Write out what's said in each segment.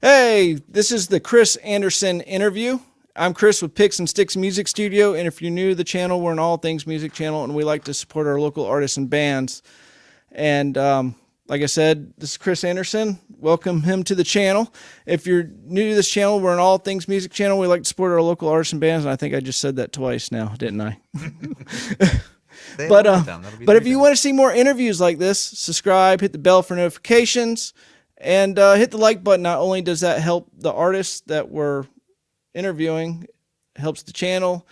Hey, this is the Kris Anderson interview. I'm Kris with Picks and Sticks Music Studio, and if you're new to the channel, we're an all things music channel, and we like to support our local artists and bands. And like I said, this is Kris Anderson. Welcome him to the channel. If you're new to this channel, we're an all things music channel. We like to support our local artists and bands, and I think I just said that twice now, didn't I? But if you want to see more interviews like this, subscribe, hit the bell for notifications, and hit the like button. Not only does that help the artists that we're interviewing, helps the channel.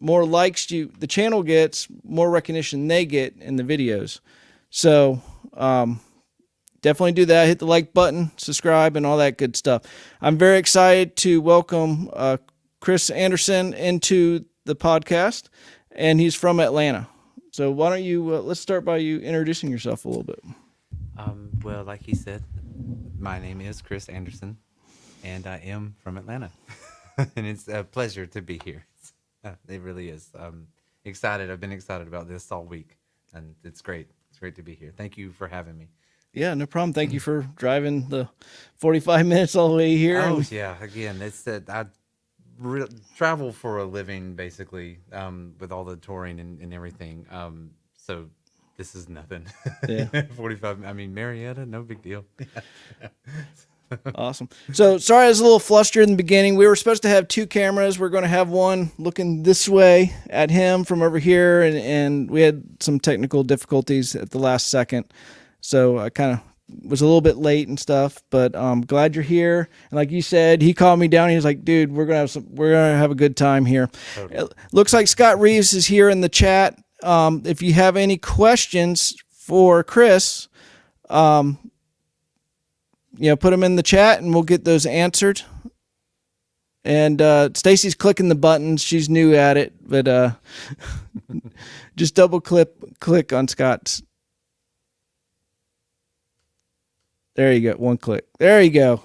More likes the channel gets, more recognition they get in the videos. So definitely do that. Hit the like button, subscribe, and all that good stuff. I'm very excited to welcome Kris Anderson into the podcast, and he's from Atlanta. So why don't you, let's start by you introducing yourself a little bit. Well, like he said, my name is Kris Anderson, and I am from Atlanta. And it's a pleasure to be here. It really is. Excited. I've been excited about this all week, and it's great. It's great to be here. Thank you for having me. Yeah, no problem. Thank you for driving the 45 minutes all the way here. Oh, yeah. Again, it's I travel for a living, basically, with all the touring and everything. So this is nothing. Yeah. 45. I mean, Marietta, no big deal. Awesome. So sorry I was a little flustered in the beginning. We were supposed to have two cameras. We're going to have one looking this way at him from over here, and we had some technical difficulties at the last second. So I kind of was a little bit late and stuff, but I'm glad you're here. And like you said, he called me down. He was like, "Dude, we're gonna have a good time here." Totally. It looks like Scott Reeves is here in the chat. If you have any questions for Kris, put them in the chat and we'll get those answered. And Stacy's clicking the buttons. She's new at it, but just double click on Scott's. There you go. One click. There you go.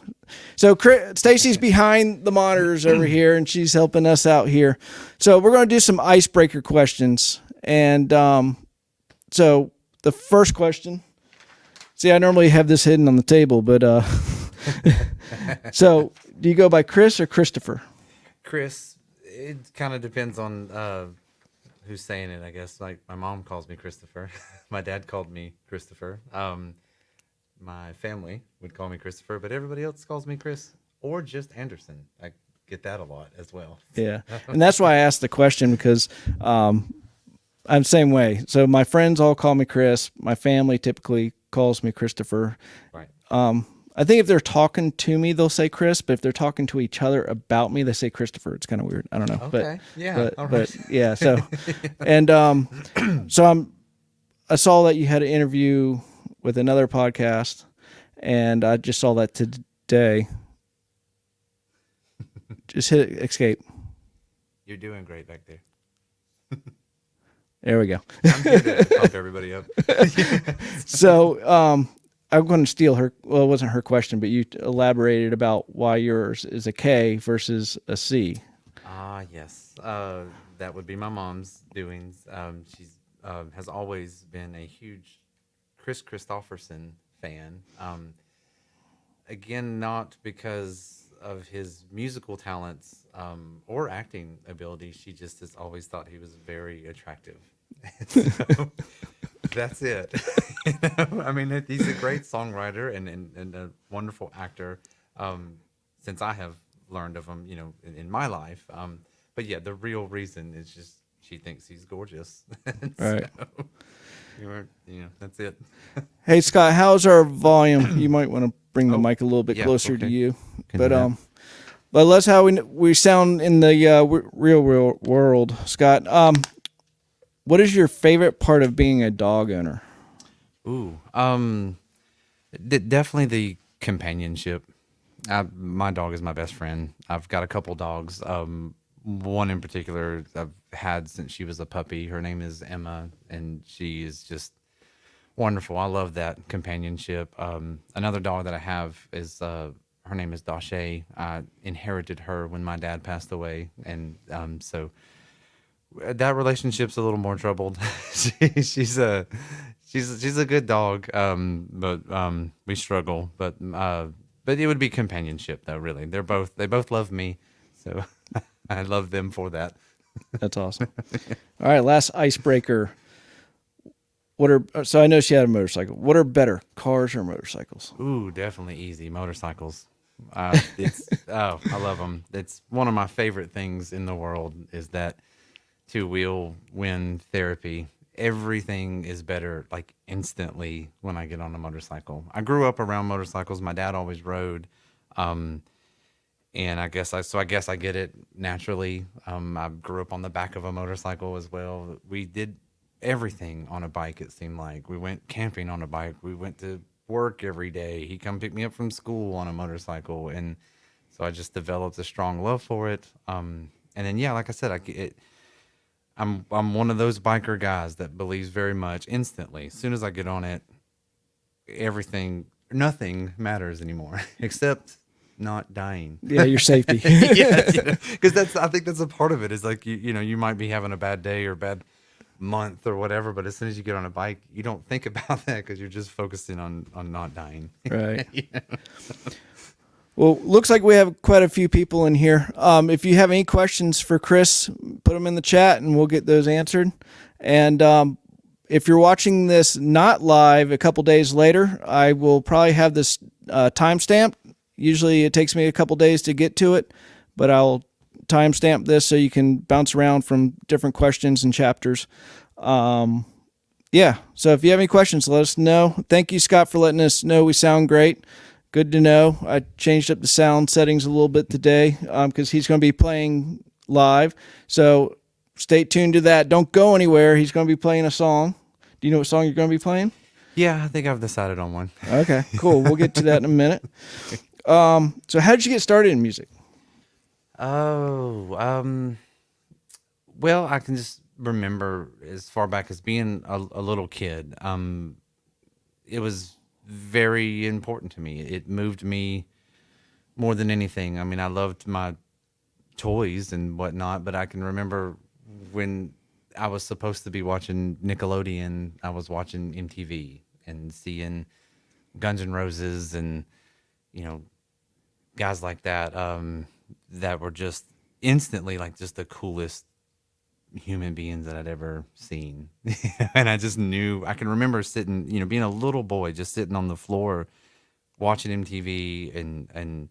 So Stacy's behind the monitors over here, and she's helping us out here. So we're going to do some icebreaker questions. And so the first question. See, I normally have this hidden on the table, but so do you go by Kris or Christopher? Kris. It kind of depends on who's saying it, I guess. Like my mom calls me Christopher. My dad called me Christopher. My family would call me Christopher, but everybody else calls me Kris or just Anderson. I get that a lot as well. Yeah, and that's why I asked the question, because I'm the same way. So my friends all call me Kris. My family typically calls me Christopher. Right. I think if they're talking to me, they'll say Kris, but if they're talking to each other about me, they say Christopher. It's kind of weird. I don't know. Okay. But yeah. So, and I saw that you had an interview with another podcast, and I just saw that today. Just hit escape. You're doing great back there. There we go. I'm here to pump everybody up. So I'm going to steal her. Well, it wasn't her question, but you elaborated about why yours is a K versus a C. Yes. That would be my mom's doings. She's has always been a huge Kris Kristofferson fan. Again, not because of his musical talents or acting ability. She just has always thought he was very attractive. So, that's it. I mean, he's a great songwriter and a wonderful actor. Since I have learned of him, in my life. But yeah, the real reason is just she thinks he's gorgeous. Right. That's it. Hey Scott, how's our volume? You might want to bring the mic a little bit closer to you. But let's how we sound in the real world, Scott. What is your favorite part of being a dog owner? Ooh, definitely the companionship. My dog is my best friend. I've got a couple dogs. One in particular I've had since she was a puppy. Her name is Emma, and she is just wonderful. I love that companionship. Another dog that I have is her name is Dashe. I inherited her when my dad passed away, and so that relationship's a little more troubled. She's a good dog, but we struggle. But But it would be companionship, though. Really, they both love me, so I love them for that. That's awesome. All right, last icebreaker. So I know she had a motorcycle. What are better, cars or motorcycles? Ooh, definitely easy motorcycles. I love them. It's one of my favorite things in the world is that two-wheel wind therapy. Everything is better like instantly when I get on a motorcycle. I grew up around motorcycles. My dad always rode. And I guess I get it naturally. I grew up on the back of a motorcycle as well. We did everything on a bike. It seemed like we went camping on a bike. We went to work every day. He come pick me up from school on a motorcycle, and so I just developed a strong love for it. And then yeah, like I said, I'm one of those biker guys that believes very much instantly. As soon as I get on it, nothing matters anymore except not dying. Yeah, your safety. Yeah, because I think that's a part of it. Is like you might be having a bad day or bad month or whatever, but as soon as you get on a bike, you don't think about that because you're just focusing on not dying. Right. Well, looks like we have quite a few people in here. If you have any questions for Kris, put them in the chat and we'll get those answered. And if you're watching this not live a couple days later, I will probably have this timestamped. Usually it takes me a couple days to get to it, but I'll timestamp this so you can bounce around from different questions and chapters. Yeah, so if you have any questions, let us know. Thank you, Scott, for letting us know we sound great. Good to know. I changed up the sound settings a little bit today because he's going to be playing live. So stay tuned to that. Don't go anywhere. He's going to be playing a song. Do you know what song you're going to be playing? Yeah, I think I've decided on one. Okay, cool. We'll get to that in a minute. So how did you get started in music? Oh, well, I can just remember as far back as being a little kid. It was very important to me. It moved me more than anything. I mean, I loved my toys and whatnot, but I can remember when I was supposed to be watching Nickelodeon, I was watching MTV and seeing Guns N' Roses and, guys like that, that were just instantly like just the coolest human beings that I'd ever seen. And I just knew, I can remember sitting, being a little boy, just sitting on the floor watching MTV and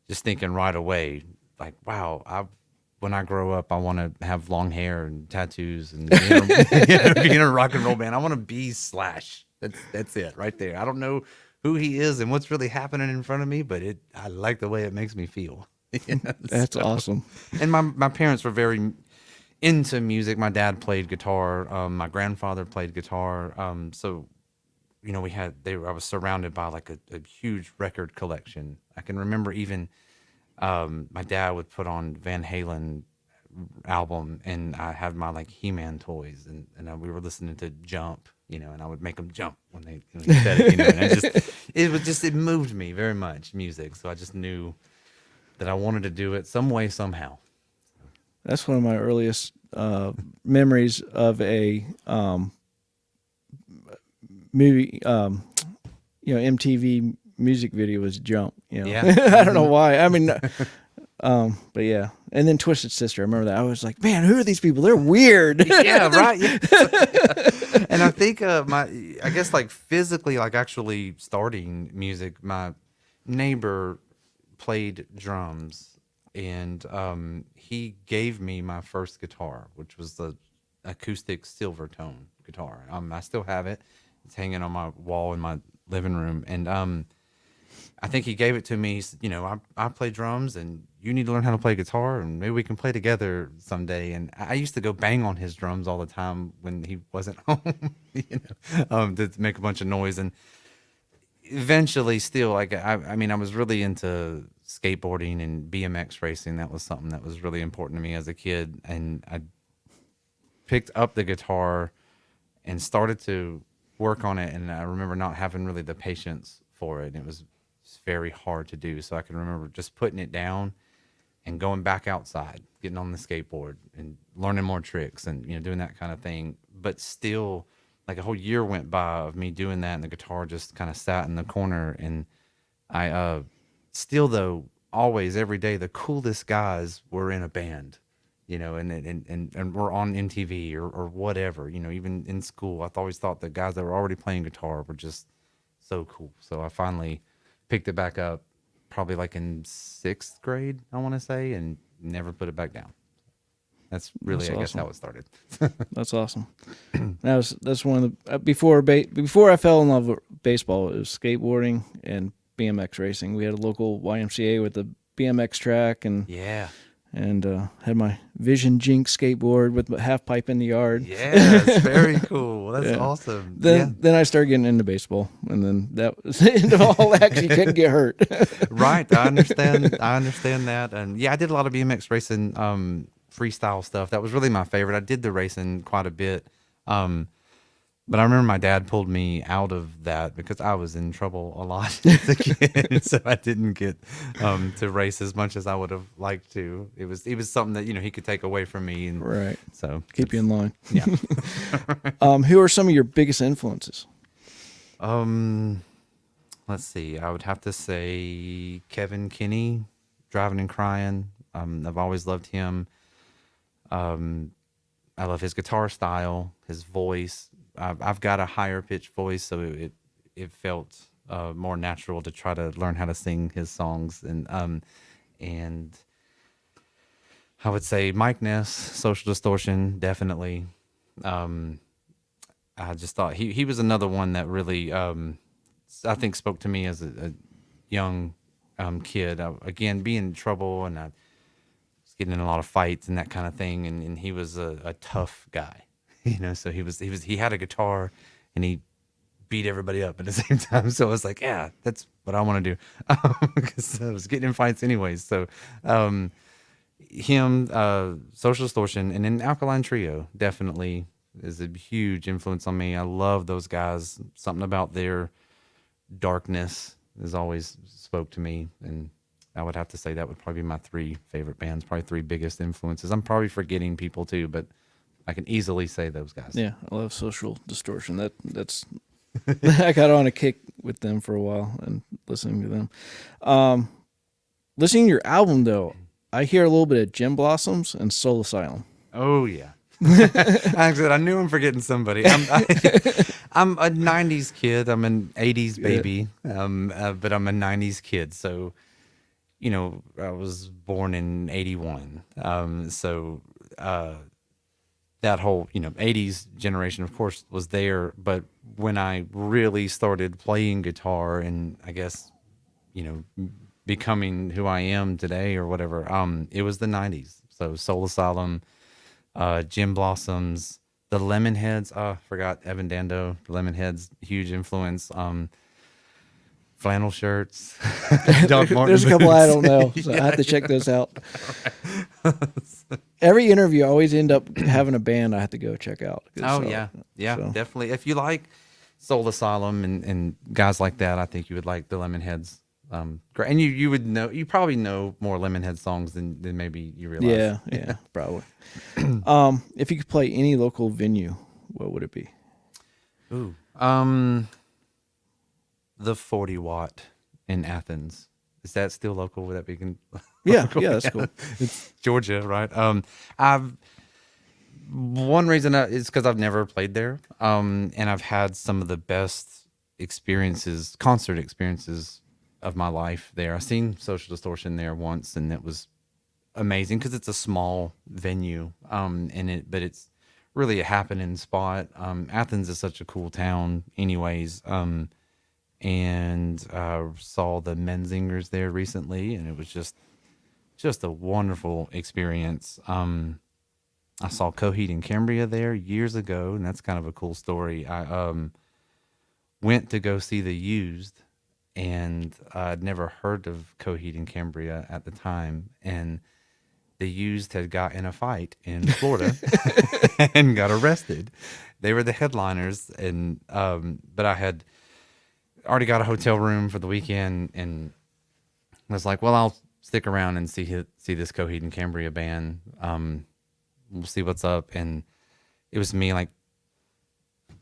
just thinking right away, like, wow, when I grow up, I want to have long hair and tattoos and be in a rock and roll band. I want to be Slash. That's it right there. I don't know who he is and what's really happening in front of me, but I like the way it makes me feel. That's awesome. And my parents were very into music. My dad played guitar. My grandfather played guitar. So, I was surrounded by like a huge record collection. I can remember even my dad would put on Van Halen album, and I had my like He-Man toys, and we were listening to Jump, and I would make them jump when they said it, and it moved me very much, music. So I just knew that I wanted to do it some way, somehow. That's one of my earliest memories of a movie, MTV music video was Jump. Yeah. I don't know why. I mean, but yeah. And then Twisted Sister. I remember that. I was like, man, who are these people? They're weird. Yeah, right. Yeah. And I think I guess like physically, like actually starting music, my neighbor played drums, and he gave me my first guitar, which was the acoustic Silvertone guitar. I still have it. It's hanging on my wall in my living room, and I think he gave it to me. I play drums, and you need to learn how to play guitar, and maybe we can play together someday. And I used to go bang on his drums all the time when he wasn't home, to make a bunch of noise. And eventually, still, like I mean, I was really into skateboarding and BMX racing. That was something that was really important to me as a kid, and I picked up the guitar and started to work on it. And I remember not having really the patience for it. It was very hard to do. So I can remember just putting it down and going back outside, getting on the skateboard and learning more tricks and, doing that kind of thing. But still, like a whole year went by of me doing that, and the guitar just kind of sat in the corner. And I still though, always every day, the coolest guys were in a band, and were on MTV or whatever, even in school. I always thought the guys that were already playing guitar were just so cool. So I finally picked it back up probably like in 6th grade, I want to say, and never put it back down. That's really, That's I guess, awesome. how it started. That's awesome. That's one of the before I fell in love with baseball. It was skateboarding and BMX racing. We had a local YMCA with a BMX track, and Yeah. had my Vision Jinx skateboard with my half pipe in the yard. Yeah, it's very cool. That's Yeah. awesome. Then I started getting into baseball, and then that was the end of all. Actually, couldn't get hurt. Right. I understand. I understand that. And yeah, I did a lot of BMX racing, freestyle stuff. That was really my favorite. I did the racing quite a bit. But I remember my dad pulled me out of that because I was in trouble a lot as a kid, so I didn't get to race as much as I would have liked to. It was something that he could take away from me, and Right. so Keep you in line. yeah. Who are some of your biggest influences? Let's see. I would have to say Kevin Kinney, Driving and Crying. I've always loved him. I love his guitar style, his voice. I've got a higher pitched voice, so it felt more natural to try to learn how to sing his songs. And I would say Mike Ness, Social Distortion, definitely. I just thought he was another one that really I think spoke to me as a young kid. Again, being in trouble, and I was getting in a lot of fights and that kind of thing. And he was a tough guy, So he had a guitar, and he beat everybody up at the same time. So I was like, yeah, that's what I want to do, because I was getting in fights anyways. So him, Social Distortion, and then Alkaline Trio definitely is a huge influence on me. I love those guys. Something about their darkness has always spoke to me, and I would have to say that would probably be my 3 favorite bands, probably 3 biggest influences. I'm probably forgetting people too, but I can easily say those guys. Yeah, I love Social Distortion. That's I got on a kick with them for a while and listening to them. Listening to your album though, I hear a little bit of Gin Blossoms and Soul Asylum. Oh yeah. Actually, I knew I'm forgetting somebody. I'm a 90s kid. I'm an 80s baby, but I'm a 90s kid. So, I was born in 81. That whole, 80s generation, of course, was there. But when I really started playing guitar and I guess, becoming who I am today or whatever, it was the 90s. So Soul Asylum, Gin Blossoms, the Lemonheads. Oh, forgot Evan Dando. The Lemonheads, huge influence. Flannel shirts. Doc Martin There's a couple boots. I don't know, so I have to check those out. Every interview, I always end up having a band I have to go check out. Oh So- yeah, so- definitely. If you like Soul Asylum and guys like that, I think you would like the Lemonheads. Great, and you would know. You probably know more Lemonhead songs than maybe you realize. Yeah, probably. If you could play any local venue, what would it be? Ooh. The 40 Watt in Athens. Is that still local? Would that be? Yeah, that's cool. It's Georgia, right? One reason is because I've never played there, and I've had some of the best concert experiences of my life there. I've seen Social Distortion there once, and it was amazing because it's a small venue, but it's really a happening spot. Athens is such a cool town, anyways. And saw the Menzingers there recently, and it was just a wonderful experience. I saw Coheed and Cambria there years ago, and that's kind of a cool story. I went to go see The Used, and I'd never heard of Coheed and Cambria at the time, and The Used had got in a fight in Florida and got arrested. They were the headliners, and but I had already got a hotel room for the weekend, and was like, well, I'll stick around and see this Coheed and Cambria band. We'll see what's up. And it was me like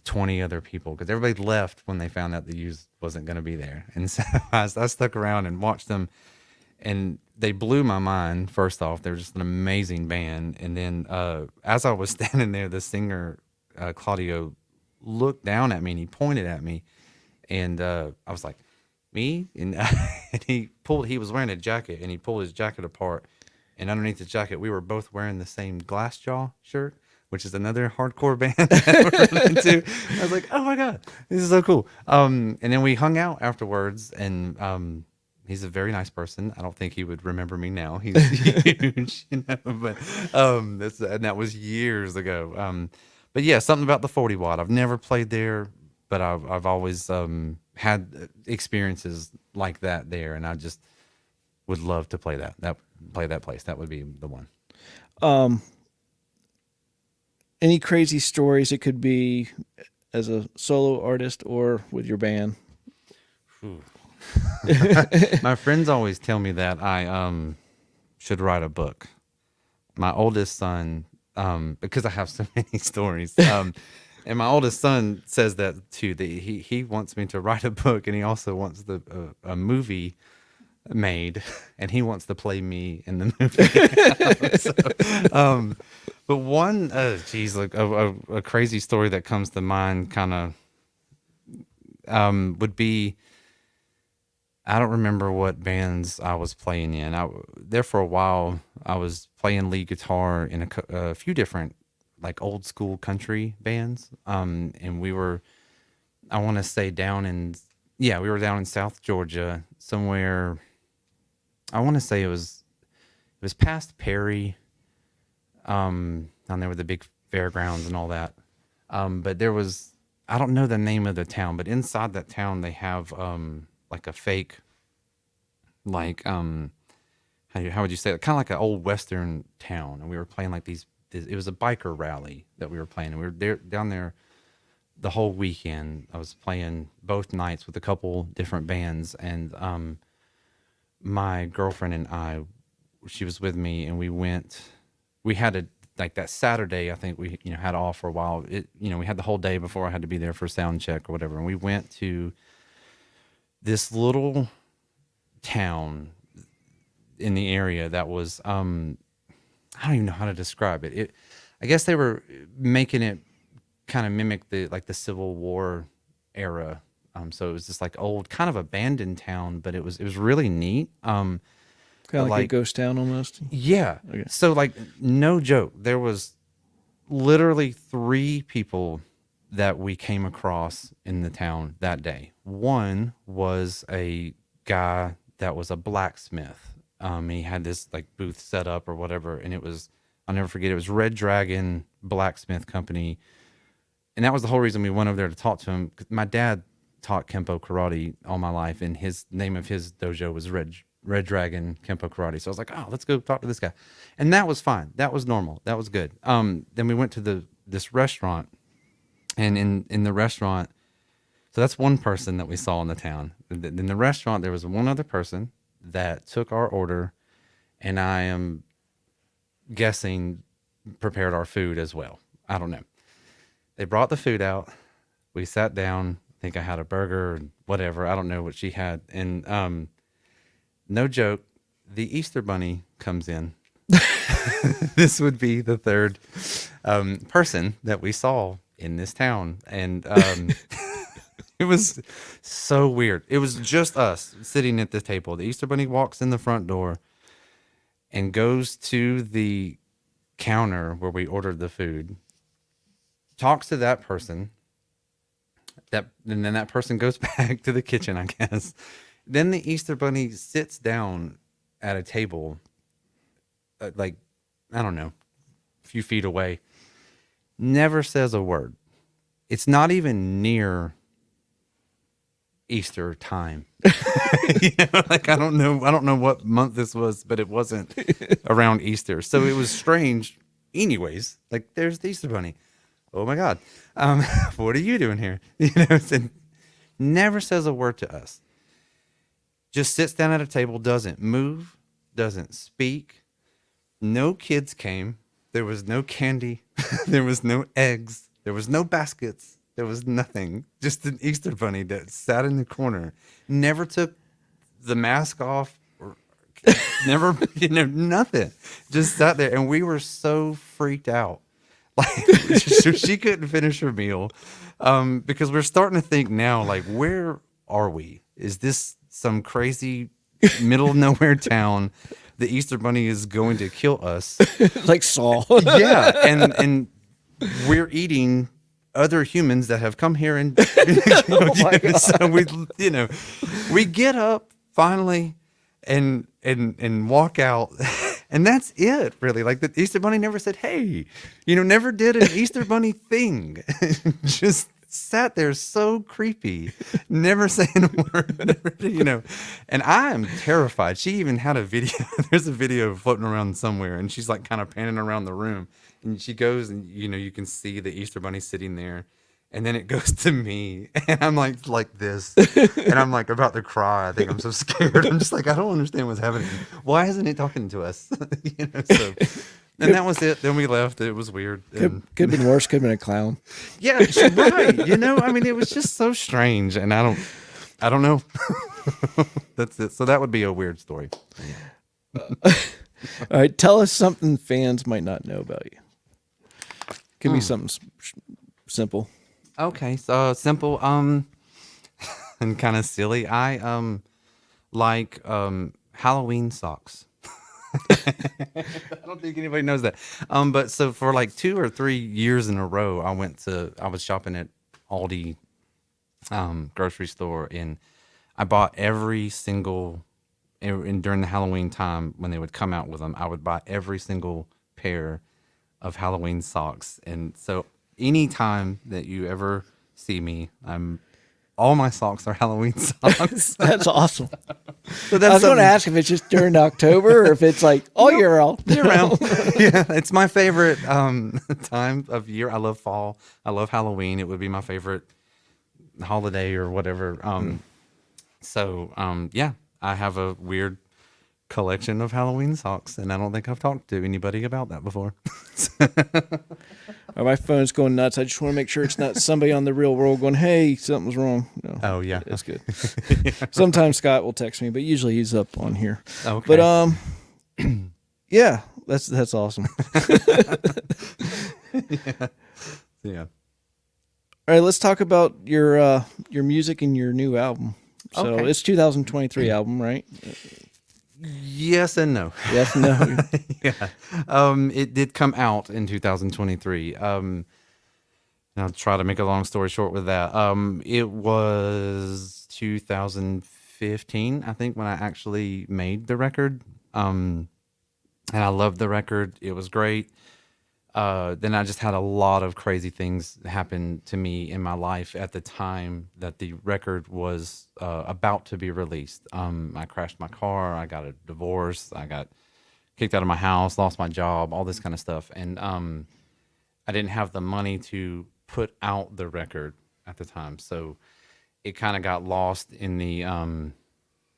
20 other people because everybody left when they found out the Used wasn't going to be there. And so I stuck around and watched them, and they blew my mind. First off, they were just an amazing band. And then as I was standing there, the singer, Claudio, looked down at me and he pointed at me, and I was like, me? And, and he was wearing a jacket, and he pulled his jacket apart, and underneath the jacket, we were both wearing the same Glassjaw shirt, which is another hardcore band that we're into. I was like, oh my God, this is so cool. And then we hung out afterwards, and he's a very nice person. I don't think he would remember me now. He's huge, but and that was years ago. But yeah, something about the 40 watt. I've never played there, but I've always had experiences like that there, and I just would love to play that place. That would be the one. Any crazy stories? It could be as a solo artist or with your band. My friends always tell me that I should write a book. My oldest son, because I have so many stories, and my oldest son says that too. That he wants me to write a book, and he also wants a movie made, and he wants to play me in the movie. But one, like a crazy story that comes to mind, kind of, would be. I don't remember what bands I was playing in. There for a while, I was playing lead guitar in a few different, like, old school country bands. And we were, I want to say we were down in South Georgia somewhere. I want to say it was past Perry, down there with the big fairgrounds and all that. But there was, I don't know the name of the town, but inside that town they have, like a fake, like, how would you say it? Kind of like an old Western town. And we were playing like it was a biker rally that we were playing. And we were down there the whole weekend. I was playing both nights with a couple different bands. And my girlfriend and I, she was with me, and we had like that Saturday, I think we, had off for a while. We had the whole day before I had to be there for sound check or whatever. And we went to this little town in the area that was, I don't even know how to describe it. I guess they were making it kind of mimic the Civil War era. So it was just like old, kind of abandoned town, but it was really neat. Kind of like a ghost town almost. Yeah. Okay. So, like, no joke, there was literally 3 people that we came across in the town that day. One was a guy that was a blacksmith. He had this like booth set up or whatever, and I'll never forget, it was Red Dragon Blacksmith Company. And that was the whole reason we went over there to talk to him. My dad taught Kempo karate all my life, and his name of his dojo was Red Dragon Kempo Karate. So I was like, oh, let's go talk to this guy. And that was fine. That was normal. That was good. Then we went to this restaurant. And in the restaurant, so that's one person that we saw in the town. In the restaurant, there was one other person that took our order, and I am guessing prepared our food as well. I don't know. They brought the food out. We sat down. I think I had a burger or whatever. I don't know what she had. And no joke, the Easter Bunny comes in. This would be the third person that we saw in this town, and it was so weird. It was just us sitting at the table. The Easter Bunny walks in the front door and goes to the counter where we ordered the food, talks to that person, and then that person goes back to the kitchen, I guess. Then the Easter Bunny sits down at a table, like, I don't know, a few feet away. Never says a word. It's not even near Easter time. Like, I don't know what month this was, but it wasn't around Easter. So it was strange. Anyways, like, there's the Easter Bunny. Oh my God. What are you doing here? And never says a word to us. Just sits down at a table, doesn't move, doesn't speak. No kids came. There was no candy. There was no eggs. There was no baskets. There was nothing. Just an Easter bunny that sat in the corner, never took the mask off, or never, nothing. Just sat there, and we were so freaked out. Like so she couldn't finish her meal, because we're starting to think now, like, where are we? Is this some crazy middle of nowhere town? The Easter bunny is going to kill us. Like Saul. Yeah, and we're eating other humans that have come here and so we get up finally and walk out, and that's it, really. Like, the Easter bunny never said, hey, never did an Easter bunny thing. Just sat there so creepy, never saying a word, and I am terrified. She even had a video. There's a video floating around somewhere, and she's like kind of panning around the room, and she goes, and you can see the Easter bunny sitting there, and then it goes to me, and I'm like this, and I'm like about to cry. I think I'm so scared. I'm just like, I don't understand what's happening. Why isn't it talking to us? So. And that was it. Then we left. It was weird. Could have been worse. Could have been a clown. Yeah, right. I mean, it was just so strange, and I don't know. That's it. So that would be a weird story. All right, tell us something fans might not know about you. Give me something simple. Okay, so simple, and kind of silly. I like Halloween socks. I don't think anybody knows that. But so for like 2 or 3 years in a row, I was shopping at Aldi grocery store, and I bought every single, and during the Halloween time when they would come out with them, I would buy every single pair of Halloween socks. And so anytime that you ever see me, all my socks are Halloween socks. That's awesome. So I was going to ask if it's just during October or if it's like all year round. Year round. Yeah, it's my favorite time of year. I love fall. I love Halloween. It would be my favorite holiday or whatever. Yeah, I have a weird collection of Halloween socks, and I don't think I've talked to anybody about that before. My phone's going nuts. I just want to make sure it's not somebody on the real world going, hey, something's wrong. No, Oh, yeah. that's good. Sometimes Scott will text me, but usually he's up on here. Okay. But yeah, that's awesome. Yeah. All right, let's talk about your music and your new album. So Okay. it's 2023 album, right? Yes and no. Yes, no. Yeah. It did come out in 2023. I'll try to make a long story short with that. It was 2015, I think, when I actually made the record. And I loved the record. It was great. Then I just had a lot of crazy things happen to me in my life at the time that the record was about to be released. I crashed my car. I got a divorce. I got kicked out of my house, lost my job, all this kind of stuff. And I didn't have the money to put out the record at the time. So it kind of got lost in the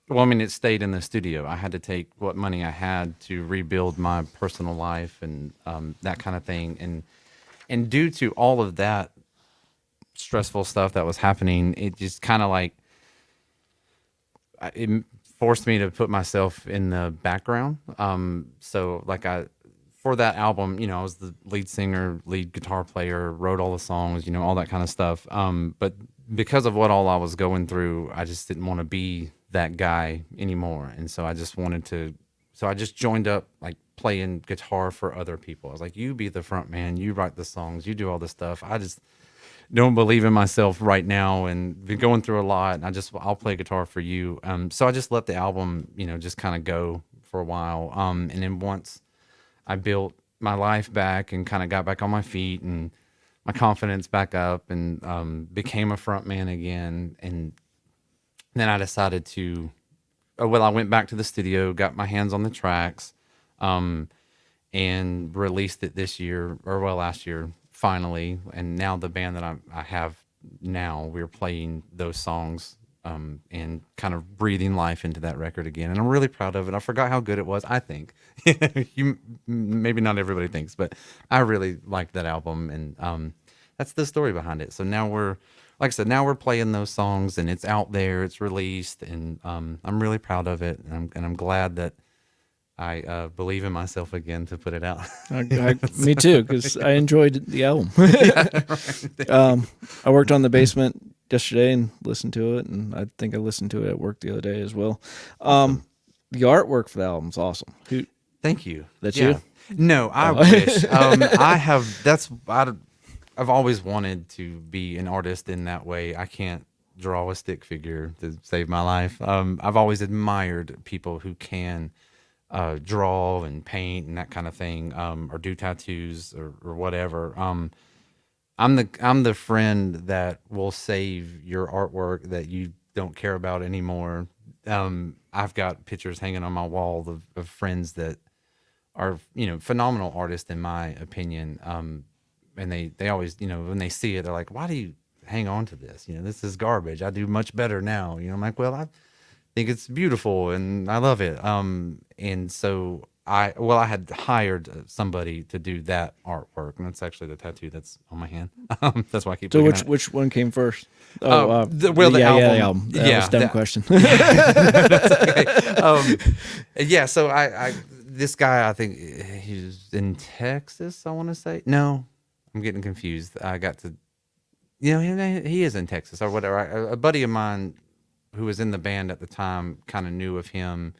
it stayed in the studio. I had to take what money I had to rebuild my personal life and that kind of thing. And due to all of that stressful stuff that was happening, it just kind of like it forced me to put myself in the background. For that album, I was the lead singer, lead guitar player, wrote all the songs, all that kind of stuff. But because of what all I was going through, I just didn't want to be that guy anymore. And so I just joined up, like, playing guitar for other people. I was like, you be the front man, you write the songs, you do all this stuff. I just don't believe in myself right now and been going through a lot, and I'll play guitar for you. So I just let the album, just kind of go for a while. And then once I built my life back and kind of got back on my feet and my confidence back up and became a front man again, and then I decided I went back to the studio, got my hands on the tracks, and released it last year, finally. And now the band that I have now, we're playing those songs and kind of breathing life into that record again. And I'm really proud of it. I forgot how good it was, I think. Maybe not everybody thinks, but I really liked that album. And that's the story behind it. So now we're, like I said, now we're playing those songs, and it's out there, it's released, and I'm really proud of it, and I'm glad that I believe in myself again to put it out. Me too, because I enjoyed the album. I worked on the basement yesterday and listened to it, and I think I listened to it at work the other day as well. The artwork for the album's awesome. Thank you. That's you? No, I wish. I have. I've always wanted to be an artist in that way. I can't draw a stick figure to save my life. I've always admired people who can draw and paint and that kind of thing, or do tattoos or whatever. I'm the friend that will save your artwork that you don't care about anymore. I've got pictures hanging on my wall of friends that are, phenomenal artists in my opinion. And they always, when they see it, they're like, why do you hang on to this? This is garbage. I do much better now. I'm like, well, I think it's beautiful and I love it. And so I had hired somebody to do that artwork, and that's actually the tattoo that's on my hand. That's why I keep. So looking at it. which one came first? The album. The album. That was a dumb question. Yeah. So this guy, I think he's in Texas. I want to say no. I'm getting confused. I got to, he is in Texas or whatever. A buddy of mine who was in the band at the time kind of knew of him,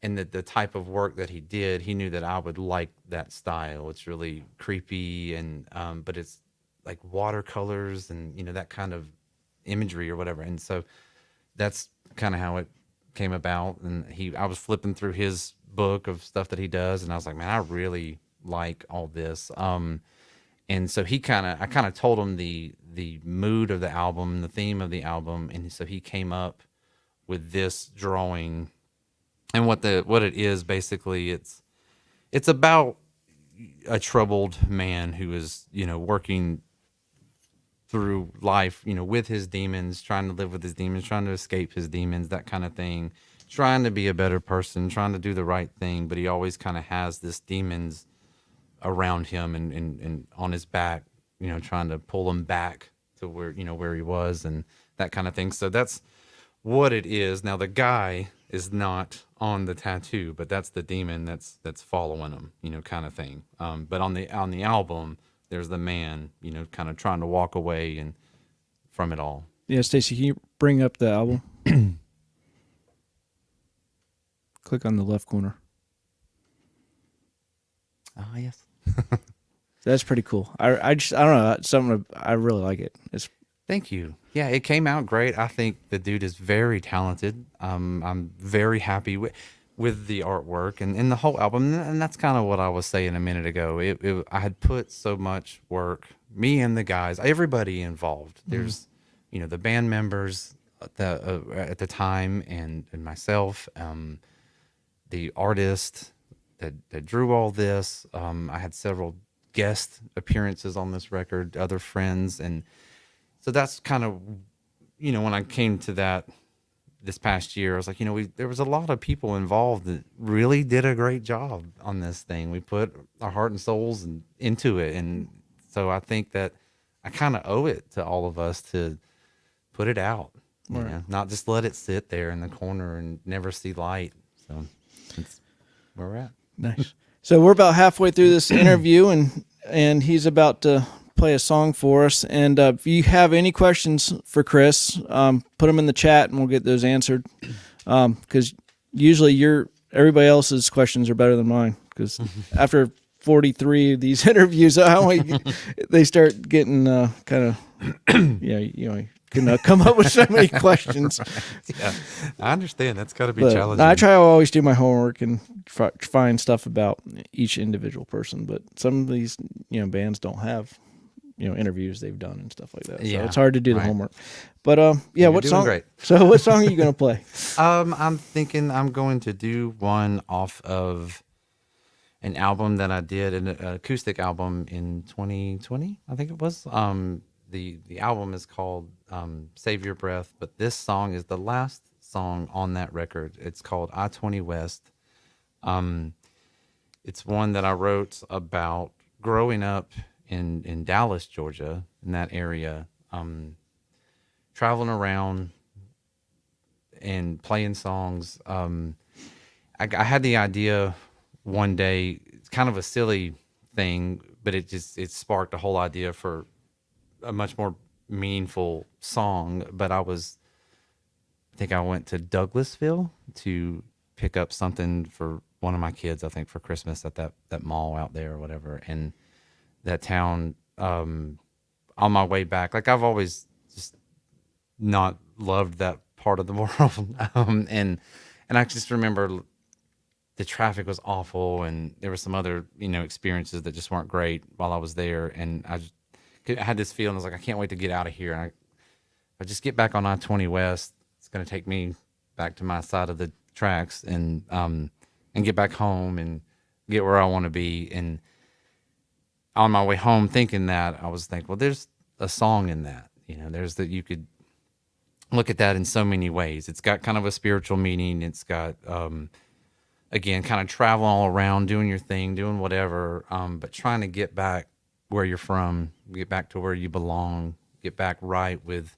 and the type of work that he did. He knew that I would like that style. It's really creepy, and but it's like watercolors and that kind of imagery or whatever. And so that's kind of how it came about. And I was flipping through his book of stuff that he does, and I was like, man, I really like all this. And so I kind of told him the mood of the album, the theme of the album, and so he came up with this drawing. And what it is basically, it's about a troubled man who is working through life with his demons, trying to live with his demons, trying to escape his demons, that kind of thing, trying to be a better person, trying to do the right thing, but he always kind of has this demons around him and on his back, trying to pull him back to where he was and that kind of thing. So that's what it is. Now the guy is not on the tattoo, but that's the demon that's following him, kind of thing. But on the album, there's the man, kind of trying to walk away and from it all. Yeah, Stacy, can you bring up the album? Click on the left corner. Oh, yes. That's pretty cool. I don't know, something I really like it. Thank you. Yeah, it came out great. I think the dude is very talented. I'm very happy with the artwork and the whole album. And that's kind of what I was saying a minute ago. I had put so much work, me and the guys, everybody involved. There's, the band members at the time and myself, the artist that drew all this. I had several guest appearances on this record, other friends, and so that's kind of, when I came to that this past year, I was like, there was a lot of people involved that really did a great job on this thing. We put our heart and souls into it, and so I think that I kind of owe it to all of us to put it out, not just let it sit there in the corner and never see light. So that's where we're at. Nice. So we're about halfway through this interview, and he's about to play a song for us. And if you have any questions for Kris, put them in the chat, and we'll get those answered. Because usually everybody else's questions are better than mine. Because after 43 of these interviews, they start getting kind of can come up with so many questions. Yeah, I understand. That's got to be But challenging. I try to always do my homework and find stuff about each individual person. But some of these, bands don't have, interviews they've done and stuff like that. So it's hard to do the homework. But what song? Great. So what song are you going to play? I'm thinking I'm going to do one off of an album that I did, an acoustic album in 2020, I think it was. The album is called Save Your Breath, but this song is the last song on that record. It's called I-20 West. It's one that I wrote about growing up in Dallas, Georgia, in that area, traveling around and playing songs. I had the idea one day. It's kind of a silly thing, but it sparked a whole idea for a much more meaningful song. But I think I went to Douglasville to pick up something for one of my kids, I think for Christmas at that mall out there or whatever. And that town, on my way back, like I've always just not loved that part of the world. And I just remember the traffic was awful, and there were some other, experiences that just weren't great while I was there. And I had this feeling, I was like, I can't wait to get out of here. And I just get back on I-20 West. It's going to take me back to my side of the tracks and get back home and get where I want to be. And on my way home thinking that, I was thinking, well, there's a song in that, there's that you could look at that in so many ways. It's got kind of a spiritual meaning. It's got, again, kind of traveling all around, doing your thing, doing whatever, but trying to get back where you're from, get back to where you belong, get back right with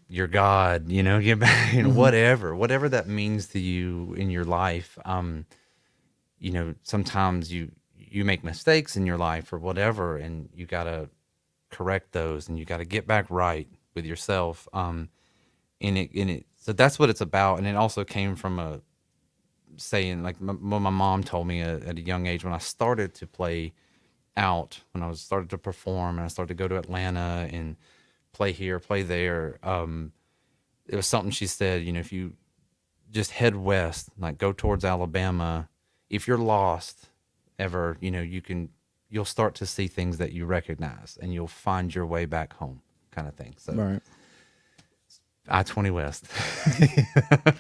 your God, get back, whatever that means to you in your life. Sometimes you make mistakes in your life or whatever, and you got to correct those, and you got to get back right with yourself. So that's what it's about. And it also came from a saying, like what my mom told me at a young age when I started to play out, when I started to perform and I started to go to Atlanta and play here, play there. It was something she said, if you just head west, like go towards Alabama, if you're lost ever, you'll start to see things that you recognize and you'll find your way back home, kind of thing. So Right. I-20 West.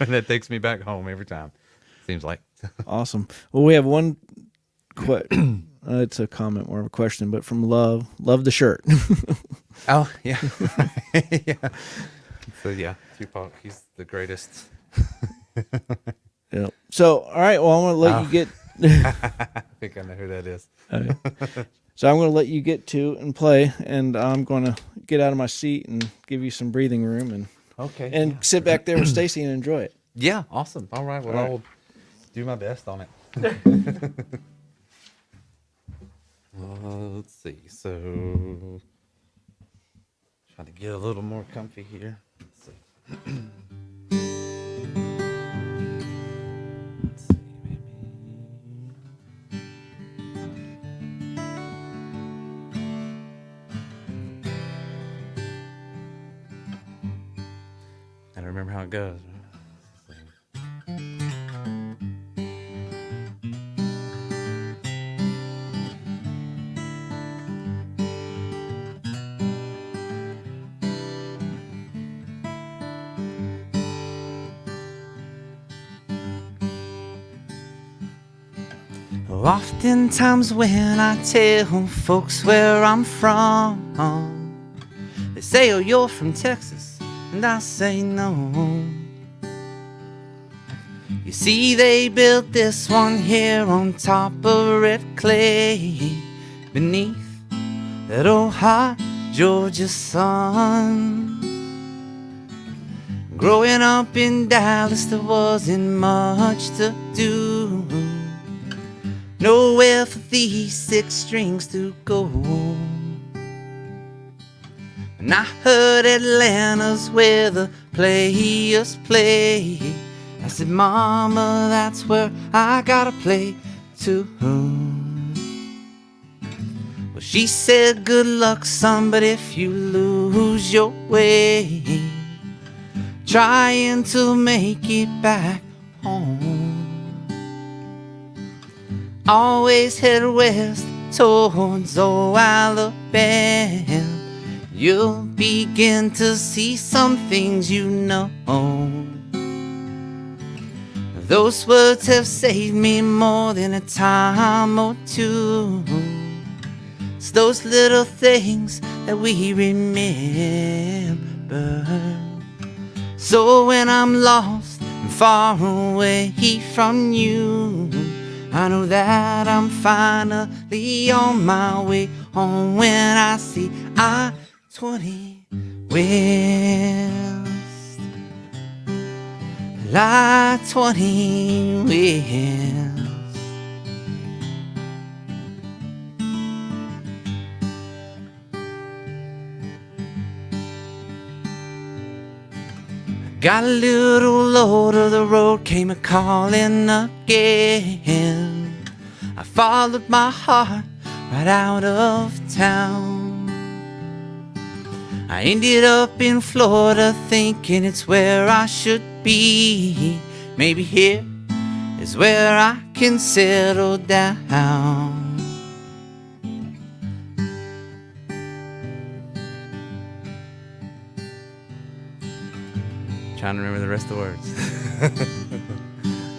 That takes me back home every time, seems like. Awesome. Well, we have one it's a comment, more of a question, but from Love the shirt. Oh, yeah. Yeah. So, yeah, Tupac, he's the greatest. Yeah. So, all right, well, I'm going to let you get... I think I know who that is. Okay. So I'm going to let you get to and play, and I'm going to get out of my seat and give you some breathing room and sit back there with Stacy and enjoy it. Yeah, awesome. All right, well, All right. I'll do my best on it. Let's see. So, trying to get a little more comfy here. Let's see. Let's see, maybe. Gotta remember how it goes. Oftentimes when I tell folks where I'm from, they say, oh, you're from Texas, and I say no. You see, they built this one here on top of red clay, beneath that old hot Georgia sun. Growing up in Dallas, there wasn't much to do, nowhere for these 6 strings to go. And I heard Atlanta's where the players play. I said, Mama, that's where I gotta play too. Well, she said, good luck, son, but if you lose your way, trying to make it back home, always head west towards old Alabama. You'll begin to see some things you know. Those words have saved me more than a time or two. It's those little things that we remember. So when I'm lost and far away from you, I know that I'm finally on my way on when I see I-20 West. I-20 West. Got a little low to the road, came a calling again. I followed my heart right out of town. I ended up in Florida thinking it's where I should be. Maybe here is where I can settle down. Trying to remember the rest of the words.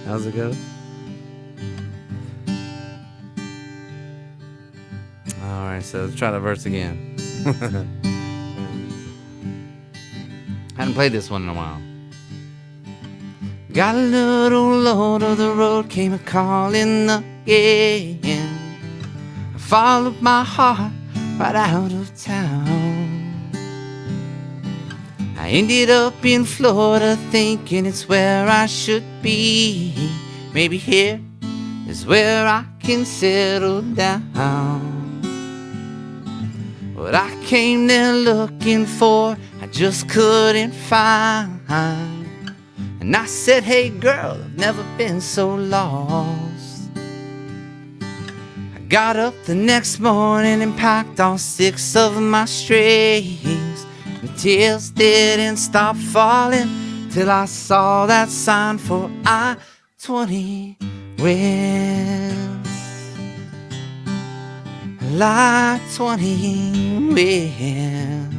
How's it go? All right, so let's try the verse again. Hadn't played this one in a while. Got a little low to the road, came a calling again. I followed my heart right out of town. I ended up in Florida thinking it's where I should be. Maybe here is where I can settle down. What I came there looking for, I just couldn't find. And I said, hey girl, I've never been so lost. I got up the next morning and packed all 6 of my strings. The tears didn't stop falling till I saw that sign for I-20 West. I-20 West.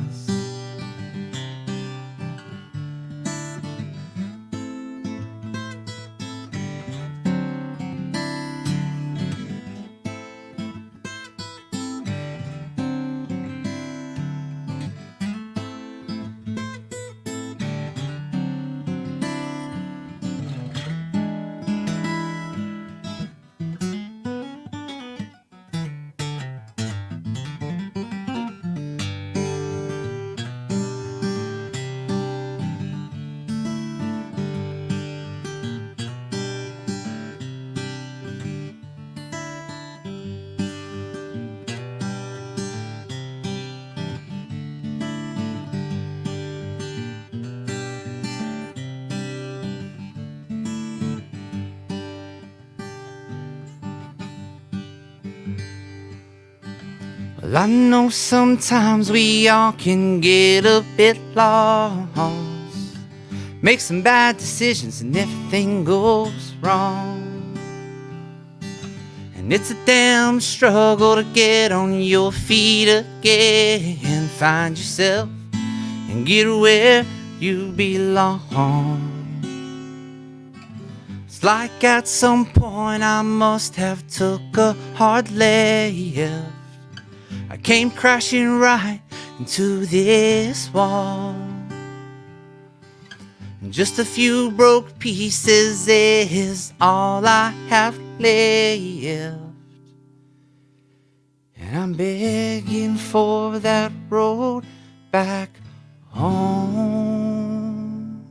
Well, I know sometimes we all can get a bit lost, make some bad decisions and everything goes wrong. And it's a damn struggle to get on your feet again, find yourself and get where you belong. It's like at some point I must have took a hard left. I came crashing right into this wall, and just a few broke pieces is all I have left. And I'm begging for that road back home.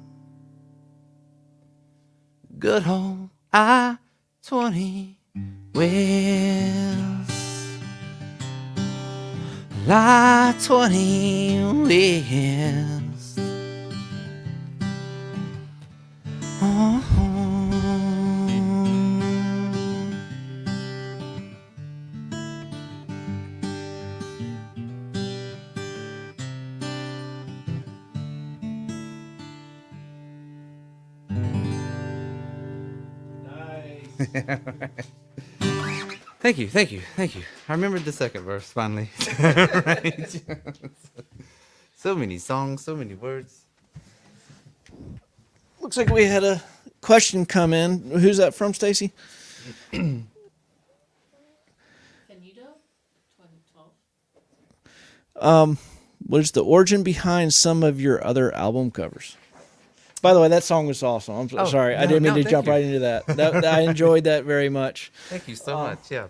Good home I-20 West. I-20 West. Oh. Thank you. I remembered the second verse finally. Right? So many songs, so many words. Looks like we had a question come in. Who's that from, Stacy? Finito, 2012. What is the origin behind some of your other album covers? By the way, that song was awesome. I'm sorry. I didn't mean to jump right into that. I enjoyed that very much. Thank you so much. Yeah.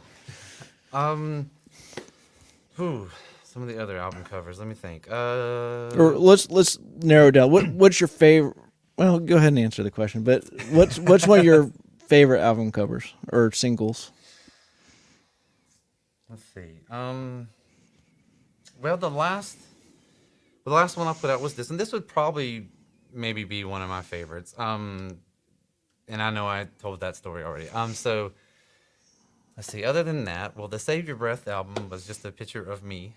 Whew, some of the other album covers. Let me think. Or let's narrow down. What's your favorite? Well, go ahead and answer the question. But what's one of your favorite album covers or singles? Let's see. Well, the last one I put out was this, and this would probably maybe be one of my favorites. And I know I told that story already. So let's see. Other than that, well, the Save Your Breath album was just a picture of me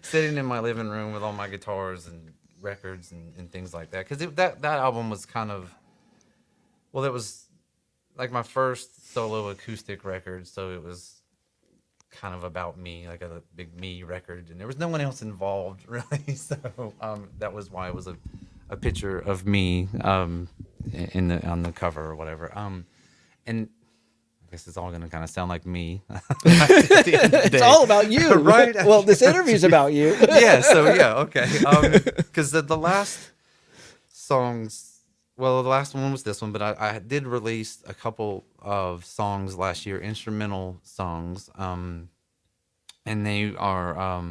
sitting in my living room with all my guitars and records and things like that. Because that album was kind of, well, it was like my first solo acoustic record, so it was kind of about me, like a big me record, and there was no one else involved really. So that was why it was a picture of me on the cover or whatever. And I guess it's all going to kind of sound like me. It's all about you, right? Well, this interview's about you. Yeah. So yeah, okay. Because the last songs. Well, the last one was this one, but I did release a couple of songs last year, instrumental songs, and they are.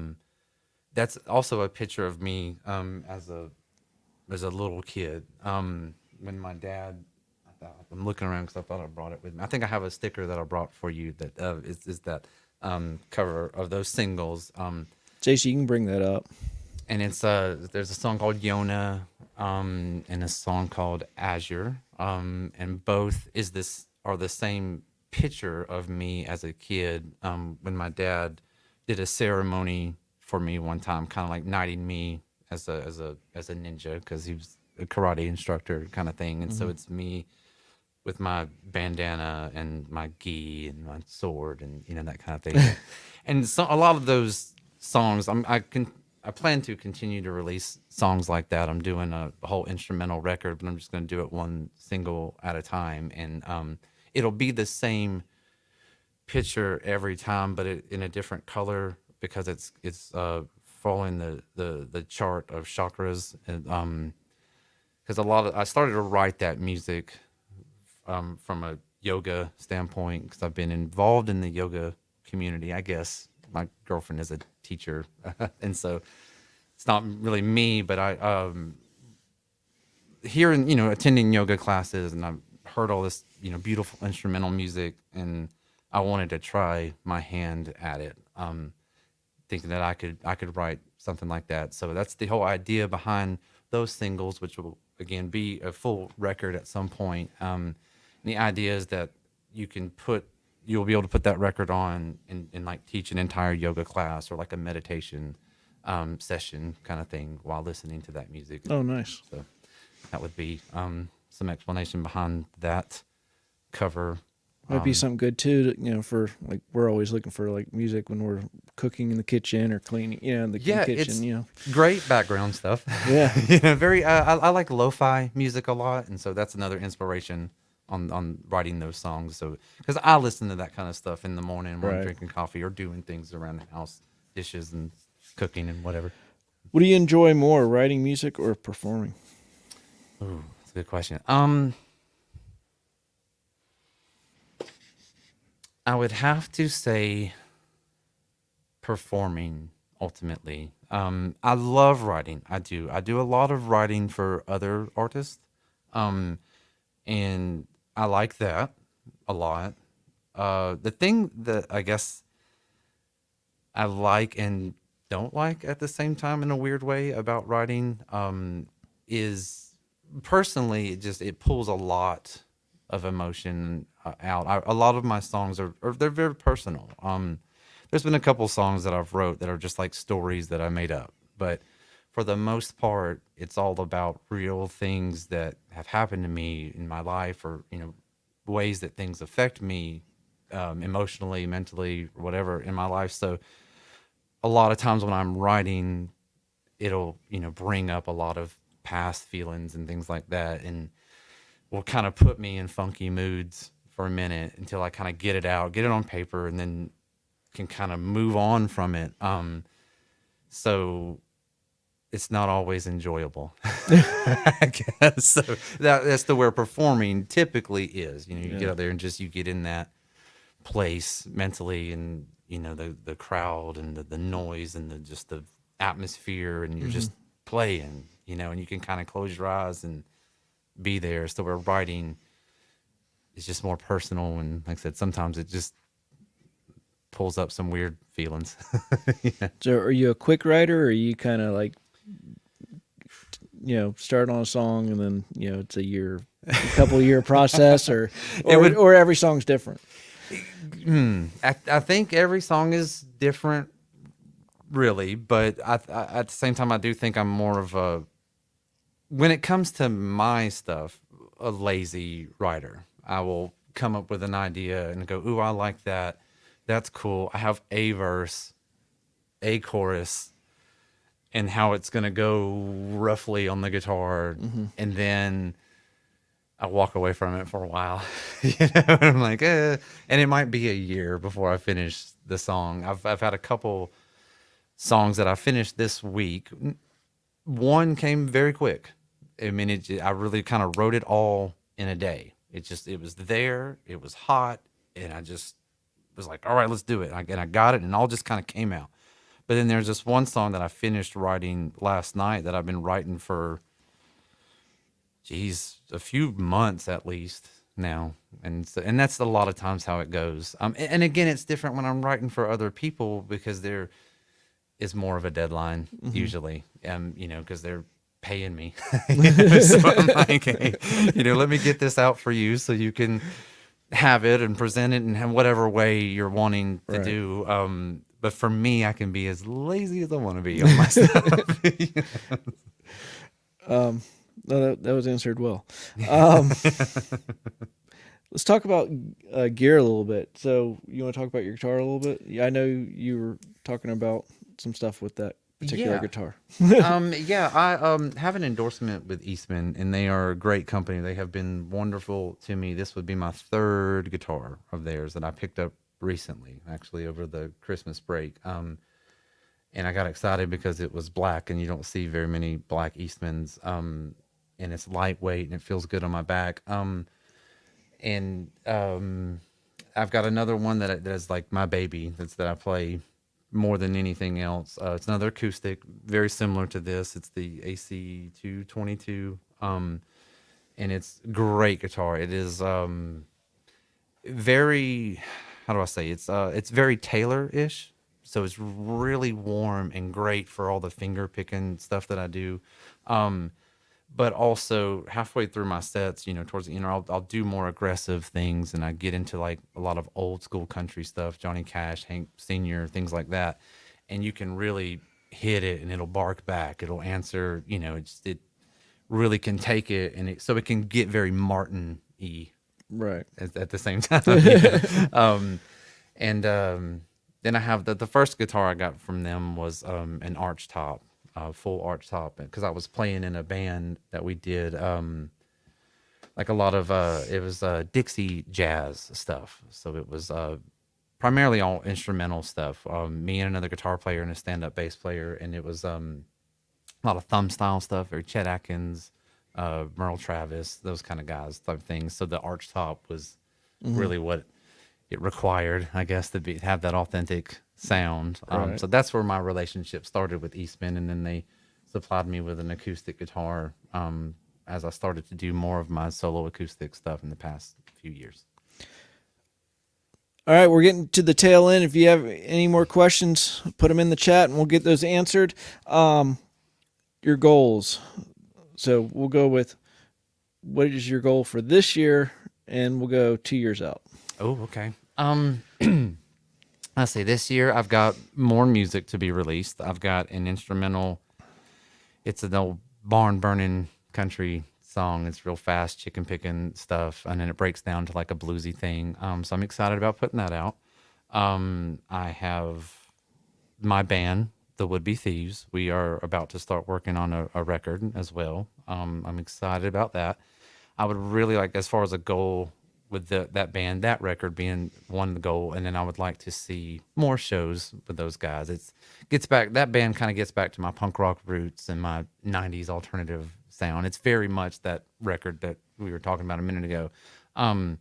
That's also a picture of me as a little kid. When my dad, I'm looking around because I thought I brought it with me. I think I have a sticker that I brought for you that is that cover of those singles. Jason, you can bring that up. And it's there's a song called Yona, and a song called Azure, and both are the same picture of me as a kid. When my dad did a ceremony for me one time, kind of like knighting me as a ninja, because he was a karate instructor kind of thing, and so it's me with my bandana and my gi and my sword and that kind of thing. And so a lot of those songs, I plan to continue to release songs like that. I'm doing a whole instrumental record, but I'm just going to do it one single at a time. And it'll be the same picture every time, but in a different color, because it's following the chart of chakras. And because I started to write that music from a yoga standpoint, because I've been involved in the yoga community, I guess. My girlfriend is a teacher, and so it's not really me, but I hearing attending yoga classes, and I've heard all this beautiful instrumental music, and I wanted to try my hand at it, thinking that I could write something like that. So that's the whole idea behind those singles, which will again be a full record at some point. And the idea is that you'll be able to put that record on and like teach an entire yoga class or like a meditation session kind of thing while listening to that music. Oh, nice. So that would be some explanation behind that cover. Might be something good too, for like, we're always looking for like music when we're cooking in the kitchen or cleaning, in the kitchen, it's great background stuff. Yeah. Very, I like lo-fi music a lot. And so that's another inspiration on writing those songs. So, because I listen to that kind of stuff in the morning when I'm drinking coffee or doing things around the house, dishes and cooking and whatever. What do you enjoy more, writing music or performing? Ooh, that's a good question. I would have to say performing ultimately. I love writing. I do a lot of writing for other artists. And I like that a lot. The thing that I guess I like and don't like at the same time in a weird way about writing is personally it pulls a lot of emotion out. A lot of my songs they're very personal. There's been a couple songs that I've wrote that are just like stories that I made up, but for the most part, it's all about real things that have happened to me in my life, or ways that things affect me emotionally, mentally, whatever in my life. So a lot of times when I'm writing, it'll bring up a lot of past feelings and things like that, and will kind of put me in funky moods for a minute until I kind of get it out, get it on paper, and then can kind of move on from it. So it's not always enjoyable, I guess. So that's where performing typically is. You get out there and you get in that place mentally and the crowd and the noise and just the atmosphere, and you're just playing, and you can kind of close your eyes and be there. So we're writing is just more personal, and like I said, sometimes it just pulls up some weird feelings. Yeah. So are you a quick writer, or are you kind of like, start on a song and then, it's a couple year process, or every song's different? I think every song is different, really, but at the same time, I do think I'm more of when it comes to my stuff, a lazy writer. I will come up with an idea and go, ooh, I like that. That's cool. I have a verse, a chorus, and how it's going to go roughly on the guitar. And then I walk away from it for a while. I'm like, and it might be a year before I finish the song. I've had a couple songs that I finished this week. One came very quick. I mean, I really kind of wrote it all in a day. It was there, it was hot, and I just was like, all right, let's do it. And I got it, and it all just kind of came out. But then there's this one song that I finished writing last night that I've been writing for, a few months at least now. And that's a lot of times how it goes. And again, it's different when I'm writing for other people because there is more of a deadline usually, because they're paying me. So I'm like, hey, let me get this out for you so you can have it and present it in whatever way you're wanting to do. But for me, I can be as lazy as I want to be on my stuff. No, that was answered well. Let's talk about gear a little bit. So you want to talk about your guitar a little bit? Yeah, I know you were talking about some stuff with that particular guitar. I have an endorsement with Eastman, and they are a great company. They have been wonderful to me. This would be my third guitar of theirs that I picked up recently, actually over the Christmas break. And I got excited because it was black, and you don't see very many black Eastmans. And it's lightweight and it feels good on my back. I've got another one that is like my baby that I play more than anything else. It's another acoustic, very similar to this. It's the AC 222. And it's great guitar. It is very, how do I say? It's very Taylor-ish. So it's really warm and great for all the finger picking stuff that I do. But also halfway through my sets, towards the end, I'll do more aggressive things, and I get into like a lot of old school country stuff, Johnny Cash, Hank Sr., things like that. And you can really hit it, and it'll bark back. It'll answer, it really can take it, and so it can get very Martin-y, right? At the same time. Then I have the first guitar I got from them was an arch top. Full arch top, because I was playing in a band that we did like a lot of it was Dixie jazz stuff. So it was primarily all instrumental stuff. Me and another guitar player and a stand-up bass player, and it was a lot of thumb style stuff, or Chet Atkins, Merle Travis, those kind of guys type things. So the arch top was really what it required, I guess, to have that authentic sound. So that's where my relationship started with Eastman, and then they supplied me with an acoustic guitar as I started to do more of my solo acoustic stuff in the past few years. All right, we're getting to the tail end. If you have any more questions, put them in the chat and we'll get those answered. Your goals. So we'll go with, what is your goal for this year? And we'll go 2 years out. Oh, okay. Let's see, this year I've got more music to be released. I've got an instrumental. It's an old barn burning country song. It's real fast, chicken picking stuff, and then it breaks down to like a bluesy thing. So I'm excited about putting that out. I have my band, the Would Be Thieves. We are about to start working on a record as well. I'm excited about that. I would really like, as far as a goal with that band, that record being one goal, and then I would like to see more shows with those guys. That band kind of gets back to my punk rock roots and my 90s alternative sound. It's very much that record that we were talking about a minute ago. So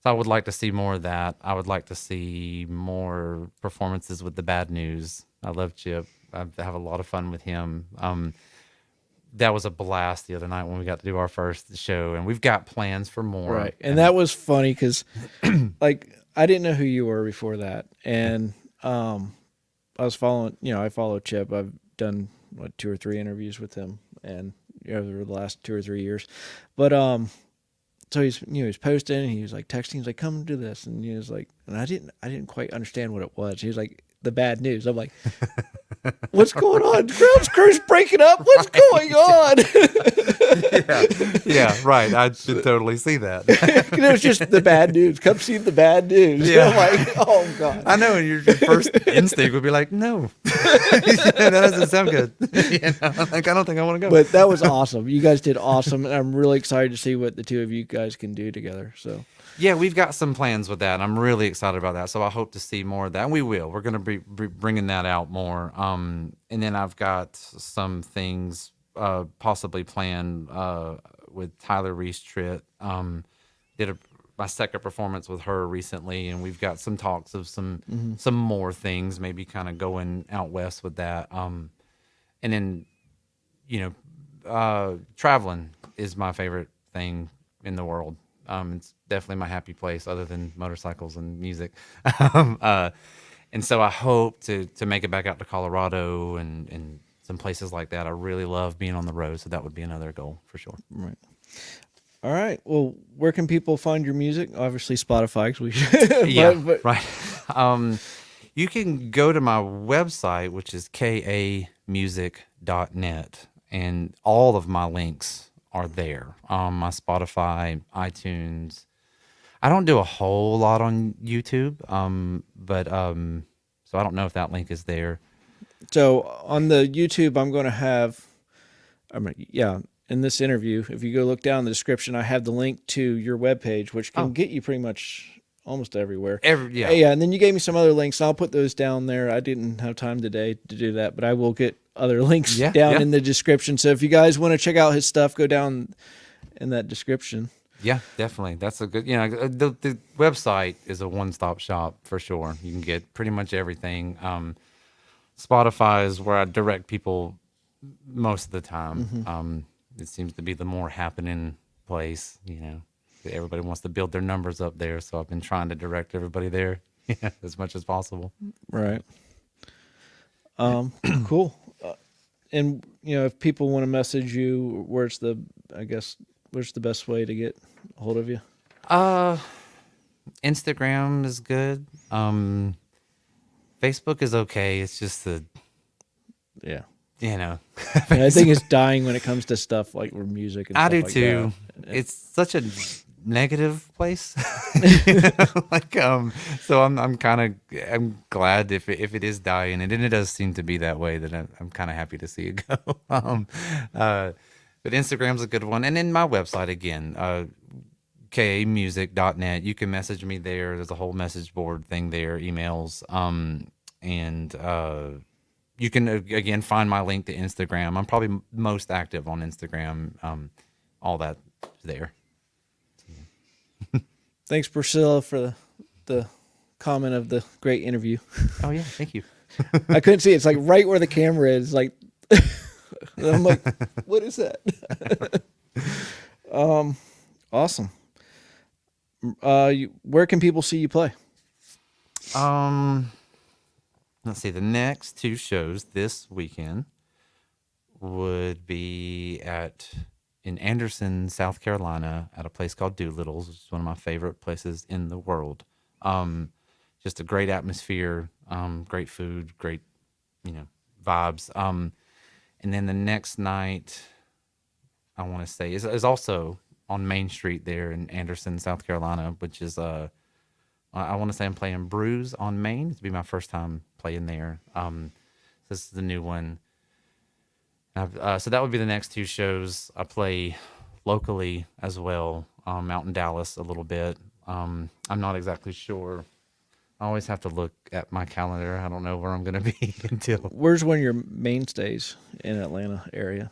So I would like to see more of that. I would like to see more performances with the Bad News. I love Chip. I have a lot of fun with him. That was a blast the other night when we got to do our first show, and we've got plans for more. Right. And that was funny because, like, I didn't know who you were before that. And I was following, I follow Chip. I've done, 2 or 3 interviews with him and over the last 2 or 3 years. But, so he's posting and he was like texting, he's like, come do this. And he was like, and I didn't quite understand what it was. He was like, the Bad News. I'm like, what's going on? Grounds crew's breaking up. What's going on? yeah, right. I should totally see that. It was just the Bad News. Come see the Bad News. Yeah. I'm like, oh God. I know, and your first instinct would be like, no, that doesn't sound good. Like I don't think I want to go. But that was awesome. You guys did awesome, and I'm really excited to see what the two of you guys can do together. So. Yeah, we've got some plans with that. And I'm really excited about that. So I hope to see more of that. And we will. We're going to be bringing that out more. And then I've got some things possibly planned with Tyler Reese Tritt. Did my second performance with her recently, and we've got some talks of some more things, maybe kind of going out west with that. And then, traveling is my favorite thing in the world. It's definitely my happy place other than motorcycles and music. And so I hope to make it back out to Colorado and some places like that. I really love being on the road. So that would be another goal for sure. Right. All right. Well, where can people find your music? Obviously Spotify. 'Cause we should, right. You can go to my website, which is kamusic.net, and all of my links are there. My Spotify, iTunes. I don't do a whole lot on YouTube, but so I don't know if that link is there. So on the YouTube, I'm going to have, in this interview, if you go look down in the description, I have the link to your webpage, which can get you pretty much almost everywhere. Yeah, and then you gave me some other links. I'll put those down there. I didn't have time today to do that, but I will get other links down in the description. So if you guys want to check out his stuff, go down in that description. Yeah, definitely. That's a good, the website is a one-stop shop for sure. You can get pretty much everything. Spotify is where I direct people most of the time. It seems to be the more happening place, Everybody wants to build their numbers up there, so I've been trying to direct everybody there as much as possible. Right. Cool. And if people want to message you, where's the best way to get a hold of you? Instagram is good. Facebook is okay. It's just I I think it's dying when it comes to stuff like music and I stuff do like too. that. It's such a negative place. So I'm glad if it is dying, and it does seem to be that way, that I'm kind of happy to see it go. But Instagram's a good one, and then my website again, kamusic.net. You can message me there. There's a whole message board thing there, emails, and you can again find my link to Instagram. I'm probably most active on Instagram. All that there. Thanks, Priscilla, for the comment of the great interview. Oh yeah, thank you. I couldn't see it. It's like right where the camera is. Like, I'm like, what is that? Awesome. Where can people see you play? Let's see. The next 2 shows this weekend would be in Anderson, South Carolina, at a place called Doolittle's, which is one of my favorite places in the world. Just a great atmosphere, great food, great, vibes. And then the next night, I want to say, is also on Main Street there in Anderson, South Carolina, which is, I want to say I'm playing Brews on Main. It'll be my first time playing there. This is the new one. So that would be the next 2 shows. I play locally as well, out in Dallas a little bit. I'm not exactly sure. I always have to look at my calendar. I don't know where I'm going to be until. Where's one of your mainstays in Atlanta area?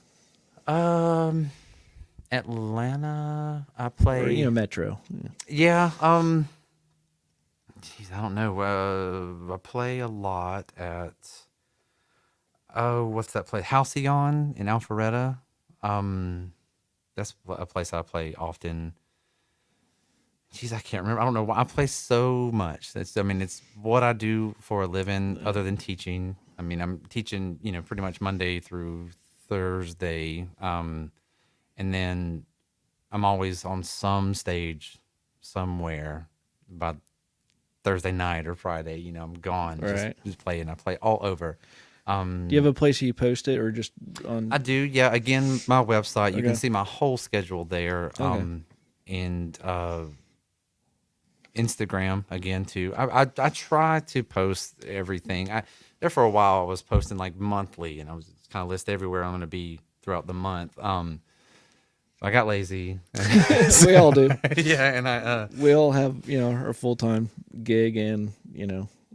Atlanta, I play. Or, Metro. Yeah. Geez, I don't know. I play a lot at what's that place? Halcyon in Alpharetta. Um, that's a place I play often. Jeez, I can't remember. I don't know why I play so much. I mean, it's what I do for a living other than teaching. I mean, I'm teaching, pretty much Monday through Thursday. And then I'm always on some stage somewhere by Thursday night or Friday. I'm gone, Right. just playing. I play all over. Do you have a place you post it, or just on? I do, yeah. Again, my website. You Okay. can see my whole schedule there. Okay. And Instagram again too. I try to post everything. There for a while I was posting like monthly, and I was kind of list everywhere I'm going to be throughout the month. I got lazy. We all do. Yeah, and I We all have our full time gig and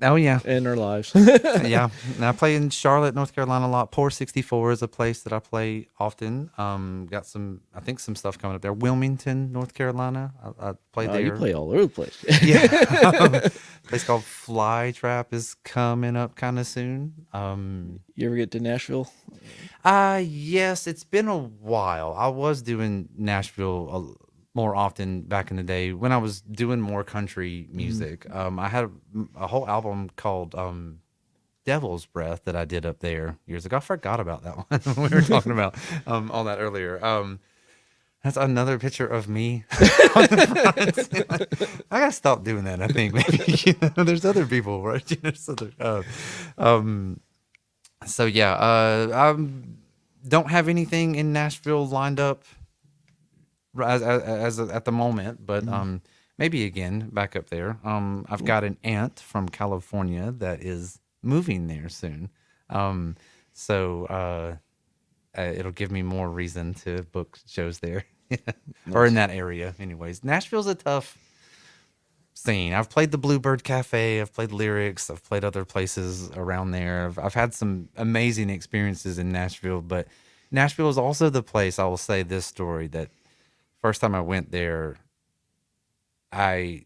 oh yeah. in our lives. Yeah, and I play in Charlotte, North Carolina a lot. Pour 64 is a place that I play often. Got I think some stuff coming up there. Wilmington, North Carolina. I play Oh, there. you play all over the place. Yeah. Place called Fly Trap is coming up kind of soon. You ever get to Nashville? Yes, it's been a while. I was doing Nashville more often back in the day when I was doing more country music. I had a whole album called Devil's Breath that I did up there years ago. I forgot about that one. We were talking about all that earlier. That's another picture of me on the front. I gotta stop doing that. I think maybe there's other people, right? There's other. So yeah, I don't have anything in Nashville lined up as at the moment, but maybe again back up there. I've got an aunt from California that is moving there soon, so it'll give me more reason to book shows there or in that area. Anyways, Nashville's a tough scene. I've played the Bluebird Cafe, I've played Lyrics, I've played other places around there. I've had some amazing experiences in Nashville, but Nashville is also the place, I will say this story, that first time I went there, I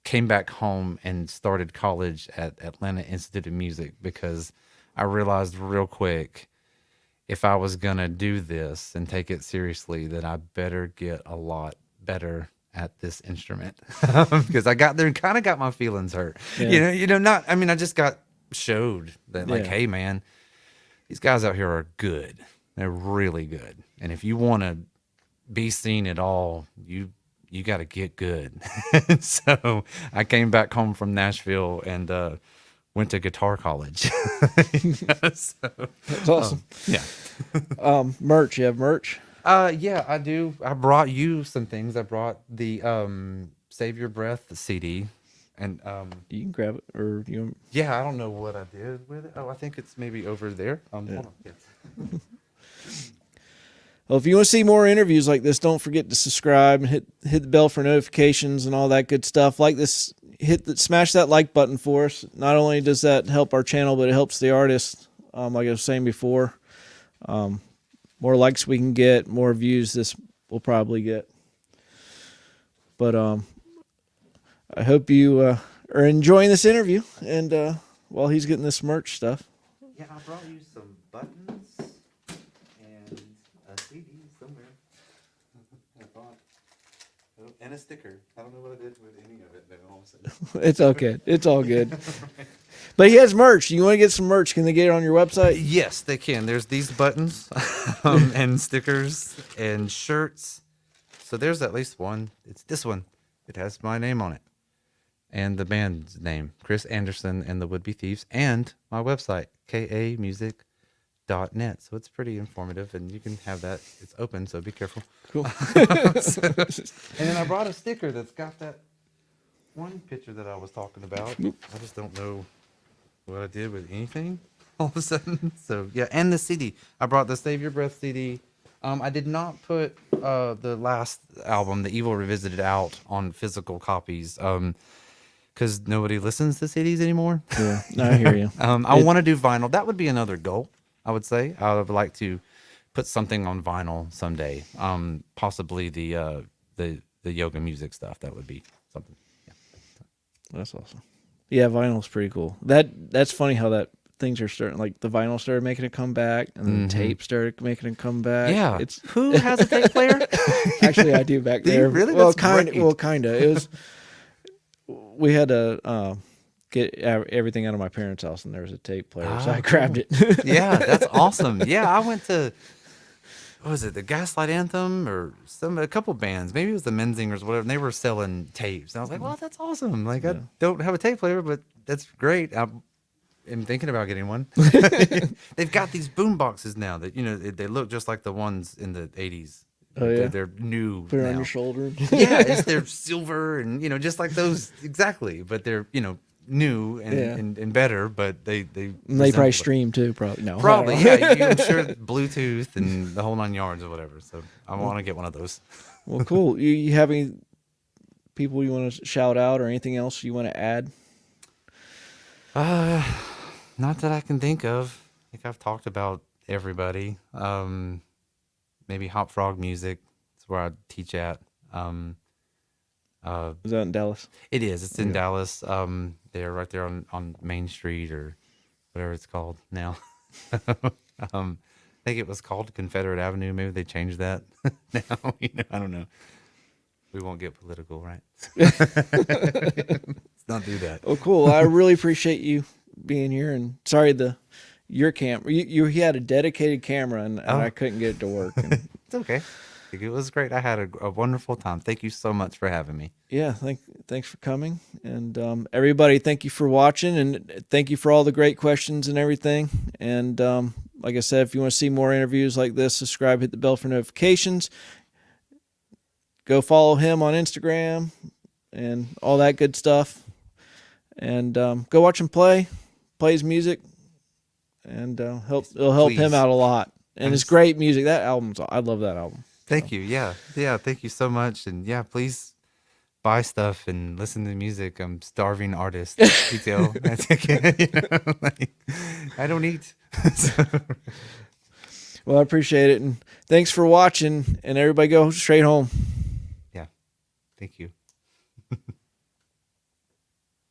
came back home and started college at Atlanta Institute of Music because I realized real quick if I was gonna do this and take it seriously, that I better get a lot better at this instrument because I got there and kind of got my feelings hurt. Yeah. Not. I mean, I just got showed that like, Yeah. hey, man, these guys out here are good. They're really good, and if you want to be seen at all, you got to get good. So I came back home from Nashville and went to guitar college. That's awesome. Yeah. Merch. You have merch? Yeah, I do. I brought you some things. I brought the Save Your Breath CD, and You can grab it, or you. yeah, I don't know what I did with it. Oh, I think it's maybe over there. Hold on. Yes. Well, if you want to see more interviews like this, don't forget to subscribe and hit the bell for notifications and all that good stuff. Like this, smash that like button for us. Not only does that help our channel, but it helps the artist. Like I was saying before, more likes we can get, more views this will probably get. But I hope you are enjoying this interview, and while he's getting this merch stuff. Yeah, I brought you some buttons and a CD somewhere. I bought, and a sticker. I don't know what I did with any of it, but all of a sudden. It's okay. It's all good. But he has merch. You want to get some merch? Can they get it on your website? Yes, they can. There's these buttons and stickers and shirts. So there's at least one. It's this one. It has my name on it. And the band's name, Kris Anderson and the Would-Be Thieves, and my website, kamusic.net. So it's pretty informative, and you can have that. It's open, so be careful. Cool. And then I brought a sticker that's got that one picture that I was talking about. I just don't know what I did with anything all of a sudden. So yeah, and the CD. I brought the Save Your Breath CD. I did not put the last album, The Evil Revisited, out on physical copies because nobody listens to CDs anymore. Yeah, I hear you. I want to do vinyl. That would be another goal, I would say. I would like to put something on vinyl someday. Possibly the the yoga music stuff, that would be something. Yeah. That's awesome. Yeah, vinyl's pretty cool. That's funny how that things are starting. Like the vinyl started making a comeback, and then the tape started making a comeback. Yeah. It's Who has a tape player? actually I do back Do you there. really? Well, That's kind. great. Well, kind of. It was. We had to get everything out of my parents' house, and there was a tape player, so I grabbed it. Yeah, that's awesome. Yeah, I went to, what was it, the Gaslight Anthem or a couple bands, maybe it was the Menzingers or whatever, and they were selling tapes. And I was like, well, that's awesome. Like, I don't have a tape player, but that's great. I'm thinking about getting one. They've got these boom boxes now that, they look just like the ones in the 80s. Oh, yeah? They're new Put it now. on your shoulder. Yeah, they're silver and, just like those, exactly. But they're, new and better, but they And they resemble probably it. stream too. Probably no. Probably, I don't know. yeah. I'm sure Bluetooth and the whole 9 yards or whatever. So I want to get one of those. Well, cool. You have any people you want to shout out or anything else you want to add? Not that I can think of. I think I've talked about everybody. Maybe Hop Frog Music. That's where I teach at. Is that in Dallas? It is. It's in Dallas. They're right there on Main Street or whatever it's called now. I think it was called Confederate Avenue. Maybe they changed that now. I don't know. We won't get political, right? Let's not do that. Oh, cool. I really appreciate you being here. And sorry, your camera. You had a dedicated camera, and I couldn't get it to work. And It's okay. I think it was great. I had a wonderful time. Thank you so much for having me. yeah, thanks for coming. And everybody, thank you for watching, and thank you for all the great questions and everything. And like I said, if you want to see more interviews like this, subscribe, hit the bell for notifications. Go follow him on Instagram and all that good stuff. And go watch him play his music, and it'll help him Please. out a lot. And it's great music. That album's, I love that album. Thank you. Yeah. Thank you so much. And yeah, please buy stuff and listen to music. I'm starving artist. Detail. I don't eat. Well, I appreciate it. And thanks for watching. And everybody go straight home. Yeah. Thank you.